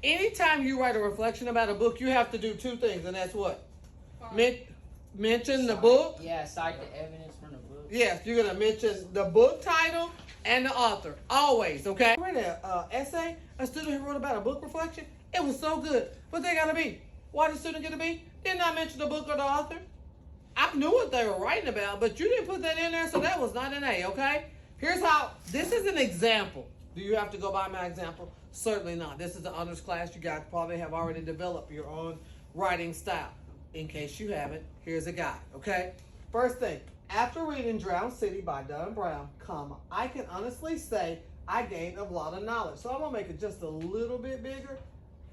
anytime you write a reflection about a book, you have to do two things, and that's what? Mention the book. Yeah, cite the evidence from the book. Yes, you're going to mention the book title and the author. Always, okay? I read an essay, a student who wrote about a book reflection. It was so good. What they got to be? Why did the student get a B? Did not mention the book or the author. I knew what they were writing about, but you didn't put that in there, so that was not an A, okay? Here's how, this is an example. Do you have to go by my example? Certainly not. This is the honors class. You guys probably have already developed your own writing style. In case you haven't, here's a guide, okay? First thing, after reading Drowned City by Don Brown, I can honestly say I gained a lot of knowledge. So I'm gonna make it just a little bit bigger.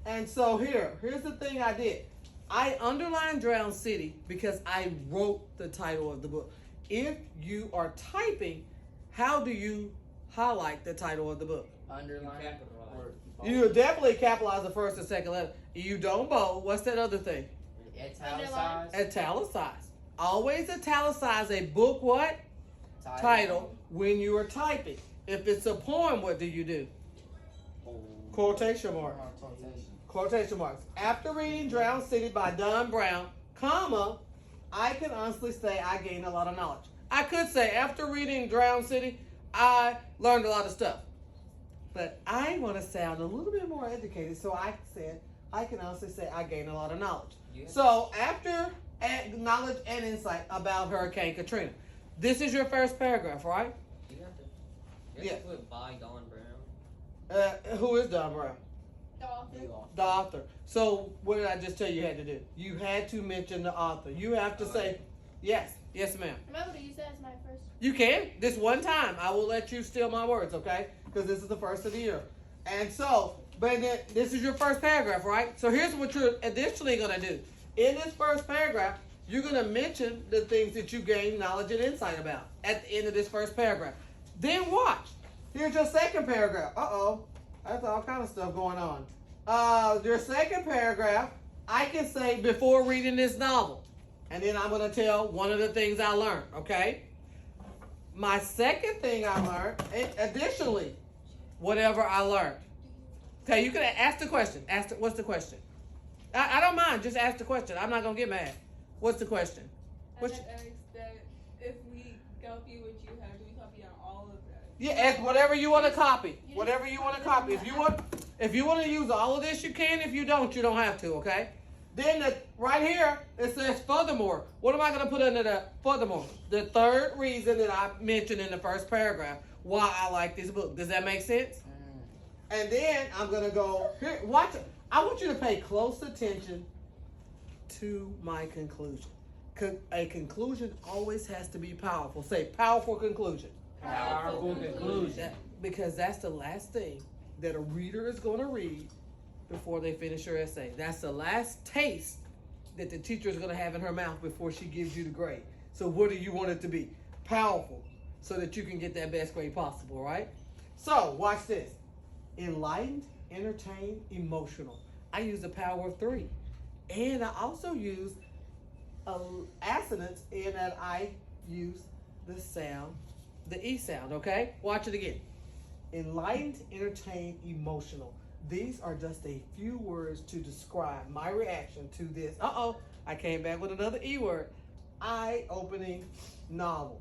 And so here's the thing I did. I underlined Drowned City because I wrote the title of the book. If you are typing, how do you highlight the title of the book? Underline. You definitely capitalize the first and second letter. You don't bold. What's that other thing? Italicize. Italicize. Always italicize a book what? Title when you are typing. If it's a poem, what do you do? Quotation marks. Quotation marks. After reading Drowned City by Don Brown, I can honestly say I gained a lot of knowledge. I could say after reading Drowned City, I learned a lot of stuff. But I want to sound a little bit more educated, so I said I can honestly say I gained a lot of knowledge. Yeah. So after knowledge and insight about Hurricane Katrina, this is your first paragraph, right? You have to put by Don Brown. Who is Don Brown? The author. The author. So what did I just tell you had to do? You had to mention the author. You have to say, yes, ma'am. Am I able to use that as my first? You can. This one time, I will let you steal my words, okay? Because this is the first of the year. And so, but then, this is your first paragraph, right? So here's what you're additionally going to do. In this first paragraph, you're going to mention the things that you gained knowledge and insight about at the end of this first paragraph. Then watch. Here's your second paragraph. Uh-oh. That's all kind of stuff going on. Your second paragraph, I can say before reading this novel. And then I'm going to tell one of the things I learned, okay? My second thing I learned, additionally, whatever I learned. Okay, you can ask the question. What's the question? I don't mind. Just ask the question. I'm not going to get mad. What's the question? I just asked that if we copy what you have, do we copy on all of that? Yeah, ask whatever you want to copy. Whatever you want to copy. If you want to use all of this, you can. If you don't have to, okay? Then right here, it says furthermore. What am I going to put under the furthermore? The third reason that I mentioned in the first paragraph why I like this book. Does that make sense? And then I'm going to go, here, watch it. I want you to pay close attention to my conclusion. A conclusion always has to be powerful. Say powerful conclusion. Powerful conclusion. Because that's the last thing that a reader is going to read before they finish your essay. That's the last taste that the teacher is going to have in her mouth before she gives you the grade. So what do you want it to be? Powerful, so that you can get that best grade possible, right? So watch this. Enlightened, entertained, emotional. I use the power of 3. And I also use assonance in that I use the sound, the E sound, okay? Watch it again. Enlightened, entertained, emotional. These are just a few words to describe my reaction to this. I came back with another E word. Eye-opening novel.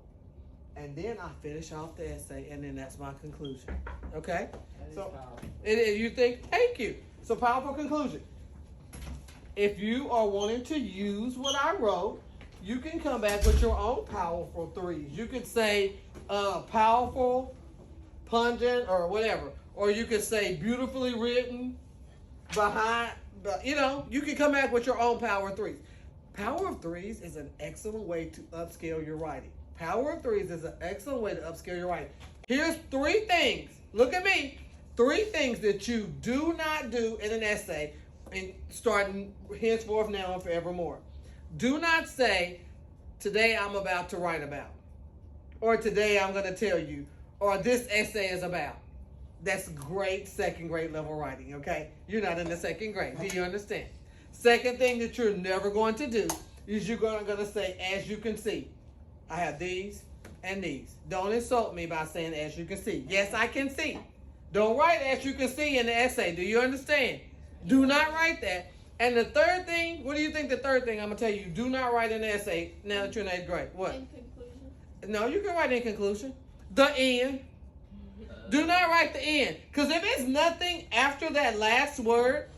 And then I finish off the essay, and then that's my conclusion. Okay? So, you think, thank you. So, powerful conclusion. If you are wanting to use what I wrote, you can come back with your own powerful 3s. You could say powerful, pungent, or whatever. Or you could say beautifully written, you can come back with your own power of 3s. Power of 3s is an excellent way to upscale your writing. Power of 3s is an excellent way to upscale your writing. Here's 3 things. Look at me. 3 things that you do not do in an essay, and starting henceforth now and forevermore. Do not say, today I'm about to write about, or today I'm going to tell you, or this essay is about. That's great second grade level writing, okay? You're not in the second grade. Do you understand? Second thing that you're never going to do is you're going to say, as you can see. I have these and these. Don't insult me by saying, as you can see. Yes, I can see. Don't write as you can see in the essay. Do you understand? Do not write that. And the third thing, what do you think the third thing I'm going to tell you? Do not write an essay now that you're in 8th grade. What? In conclusion. No, you can write in conclusion. The end. Do not write the end. Because if it's nothing after that last word,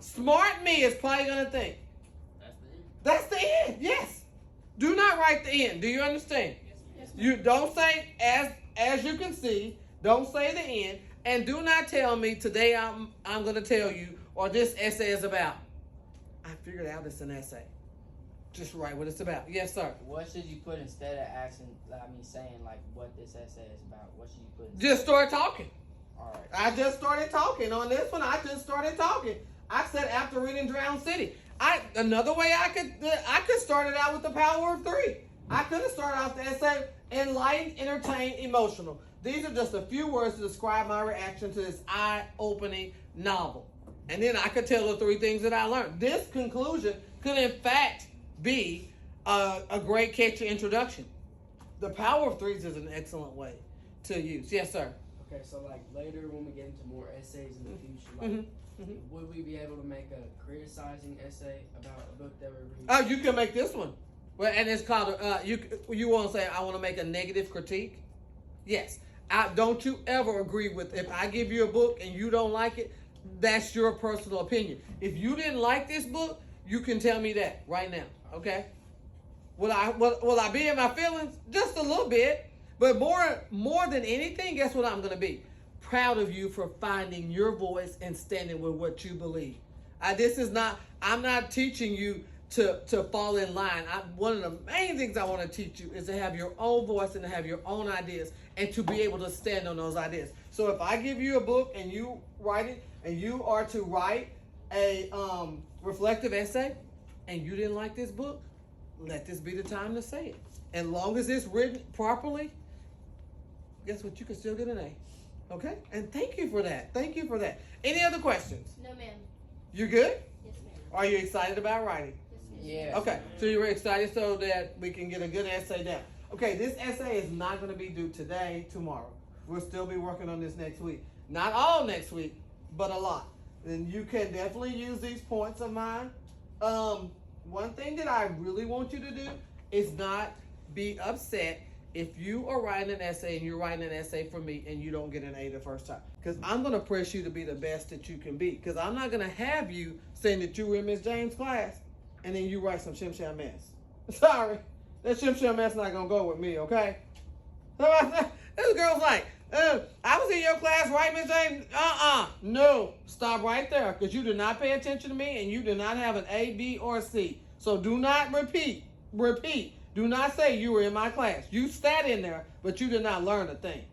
smart me is probably going to think, That's the end. that's the end. Yes. Do not write the end. Do you understand? Yes, You don't say as you can see, don't say the end, and do not tell me today I'm going to tell you or this essay is about. I figured out it's an essay. Just write what it's about. Yes, sir. What should you put instead of saying like what this essay is about? What should you put instead? Just start talking. All right. I just started talking on this one. I just started talking. I said after reading Drown City. Another way I could start it out with the power of 3. I could have started out the essay enlightened, entertained, emotional. These are just a few words to describe my reaction to this eye-opening novel. And then I could tell the 3 things that I learned. This conclusion could in fact be a great catchy introduction. The power of 3s is an excellent way to use. Yes, sir. Okay, so like later when we get into more essays in the future, like would we be able to make a criticizing essay about a book that we're reading? Oh, you can make this one. Well, and it's called you want to say I want to make a negative critique? Yes. Don't you ever agree with if I give you a book and you don't like it, that's your personal opinion. If you didn't like this book, you can tell me that right now, okay? Will I be in my feelings? Just a little bit. But more than anything, guess what I'm going to be? Proud of you for finding your voice and standing with what you believe. I'm not teaching you to fall in line. One of the main things I want to teach you is to have your own voice and to have your own ideas and to be able to stand on those ideas. So if I give you a book and you write it and you are to write a reflective essay and you didn't like this book, let this be the time to say it. As long as it's written properly, guess what? You can still get an A. Okay? And thank you for that. Thank you for that. Any other questions? No, ma'am. You good? Yes, ma'am. Are you excited about writing? Yes, ma'am. Yeah. Okay, so you're excited so that we can get a good essay down. Okay, this essay is not going to be due today, tomorrow. We'll still be working on this next week. Not all next week, but a lot. And you can definitely use these points of mine. One thing that I really want you to do is not be upset if you are writing an essay and you're writing an essay for me and you don't get an A the first time. Because I'm going to press you to be the best that you can be. Because I'm not going to have you saying that you were in Miss James' class and then you write some shim-sham mess. Sorry. That shim-sham mess not going to go with me, okay? This girl's like, I was in your class, right, Miss James? No. Stop right there. Because you did not pay attention to me and you did not have an A, B, or C. So do not repeat. Do not say you were in my class. You sat in there, but you did not learn a thing.